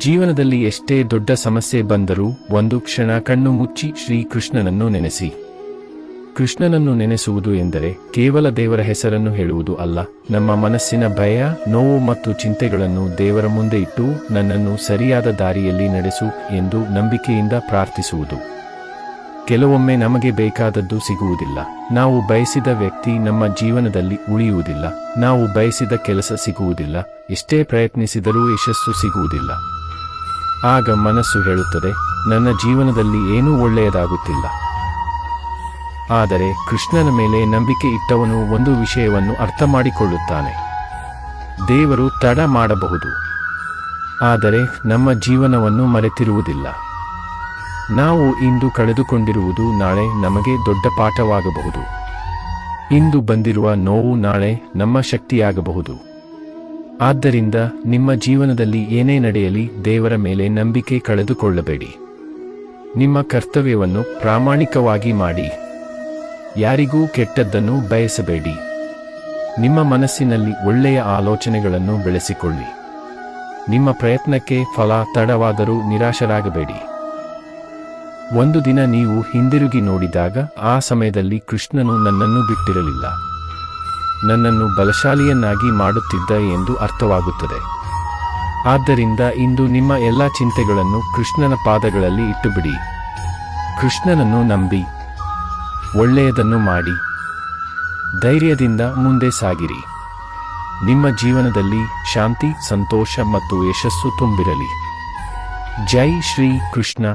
ಜೀವನದಲ್ಲಿ ಎಷ್ಟೇ ದೊಡ್ಡ ಸಮಸ್ಯೆ ಬಂದರೂ ಒಂದು ಕ್ಷಣ ಕಣ್ಣು ಮುಚ್ಚಿ ಶ್ರೀಕೃಷ್ಣನನ್ನು ನೆನೆಸಿ. ಕೃಷ್ಣನನ್ನು ನೆನೆಸುವುದು ಎಂದರೆ ಕೇವಲ ದೇವರ ಹೆಸರನ್ನು ಹೇಳುವುದು ಅಲ್ಲ, ನಮ್ಮ ಮನಸ್ಸಿನ ಭಯ, ನೋವು ಮತ್ತು ಚಿಂತೆಗಳನ್ನು ದೇವರ ಮುಂದೆ ಇಟ್ಟು ನನ್ನನ್ನು ಸರಿಯಾದ ದಾರಿಯಲ್ಲಿ ನಡೆಸು ಎಂದು ನಂಬಿಕೆಯಿಂದ ಪ್ರಾರ್ಥಿಸುವುದು. ಕೆಲವೊಮ್ಮೆ ನಮಗೆ ಬೇಕಾದದ್ದು ಸಿಗುವುದಿಲ್ಲ, ನಾವು ಬಯಸಿದ ವ್ಯಕ್ತಿ ನಮ್ಮ ಜೀವನದಲ್ಲಿ ಉಳಿಯುವುದಿಲ್ಲ, ನಾವು ಬಯಸಿದ ಕೆಲಸ ಸಿಗುವುದಿಲ್ಲ, ಎಷ್ಟೇ ಪ್ರಯತ್ನಿಸಿದರೂ ಯಶಸ್ಸು ಸಿಗುವುದಿಲ್ಲ. ಆಗ ಮನಸ್ಸು ಹೇಳುತ್ತದೆ, ನನ್ನ ಜೀವನದಲ್ಲಿ ಏನೂ ಒಳ್ಳೆಯದಾಗುತ್ತಿಲ್ಲ. ಆದರೆ ಕೃಷ್ಣನ ಮೇಲೆ ನಂಬಿಕೆ ಇಟ್ಟವನು ಒಂದು ವಿಷಯವನ್ನು ಅರ್ಥ ಮಾಡಿಕೊಳ್ಳುತ್ತಾನೆ. ದೇವರು ತಡ ಮಾಡಬಹುದು, ಆದರೆ ನಮ್ಮ ಜೀವನವನ್ನು ಮರೆತಿರುವುದಿಲ್ಲ. ನಾವು ಇಂದು ಕಳೆದುಕೊಂಡಿರುವುದು ನಾಳೆ ನಮಗೆ ದೊಡ್ಡ ಪಾಠವಾಗಬಹುದು. ಇಂದು ಬಂದಿರುವ ನೋವು ನಾಳೆ ನಮ್ಮ ಶಕ್ತಿಯಾಗಬಹುದು. ಆದ್ದರಿಂದ ನಿಮ್ಮ ಜೀವನದಲ್ಲಿ ಏನೇ ನಡೆಯಲಿ ದೇವರ ಮೇಲೆ ನಂಬಿಕೆ ಕಳೆದುಕೊಳ್ಳಬೇಡಿ. ನಿಮ್ಮ ಕರ್ತವ್ಯವನ್ನು ಪ್ರಾಮಾಣಿಕವಾಗಿ ಮಾಡಿ. ಯಾರಿಗೂ ಕೆಟ್ಟದ್ದನ್ನು ಬಯಸಬೇಡಿ. ನಿಮ್ಮ ಮನಸ್ಸಿನಲ್ಲಿ ಒಳ್ಳೆಯ ಆಲೋಚನೆಗಳನ್ನು ಬೆಳೆಸಿಕೊಳ್ಳಿ. ನಿಮ್ಮ ಪ್ರಯತ್ನಕ್ಕೆ ಫಲ ತಡವಾದರೂ ನಿರಾಶರಾಗಬೇಡಿ. ಒಂದು ದಿನ ನೀವು ಹಿಂದಿರುಗಿ ನೋಡಿದಾಗ ಆ ಸಮಯದಲ್ಲಿ ಕೃಷ್ಣನು ನನ್ನನ್ನು ಬಿಟ್ಟಿರಲಿಲ್ಲ, ನನ್ನನ್ನು ಬಲಶಾಲಿಯನ್ನಾಗಿ ಮಾಡುತ್ತಿದ್ದ ಎಂದು ಅರ್ಥವಾಗುತ್ತದೆ. ಆದ್ದರಿಂದ ಇಂದು ನಿಮ್ಮ ಎಲ್ಲ ಚಿಂತೆಗಳನ್ನು ಕೃಷ್ಣನ ಪಾದಗಳಲ್ಲಿ ಇಟ್ಟುಬಿಡಿ. ಕೃಷ್ಣನನ್ನು ನಂಬಿ, ಒಳ್ಳೆಯದನ್ನು ಮಾಡಿ, ಧೈರ್ಯದಿಂದ ಮುಂದೆ ಸಾಗಿರಿ. ನಿಮ್ಮ ಜೀವನದಲ್ಲಿ ಶಾಂತಿ, ಸಂತೋಷ ಮತ್ತು ಯಶಸ್ಸು ತುಂಬಿರಲಿ. ಜೈ ಶ್ರೀ ಕೃಷ್ಣ.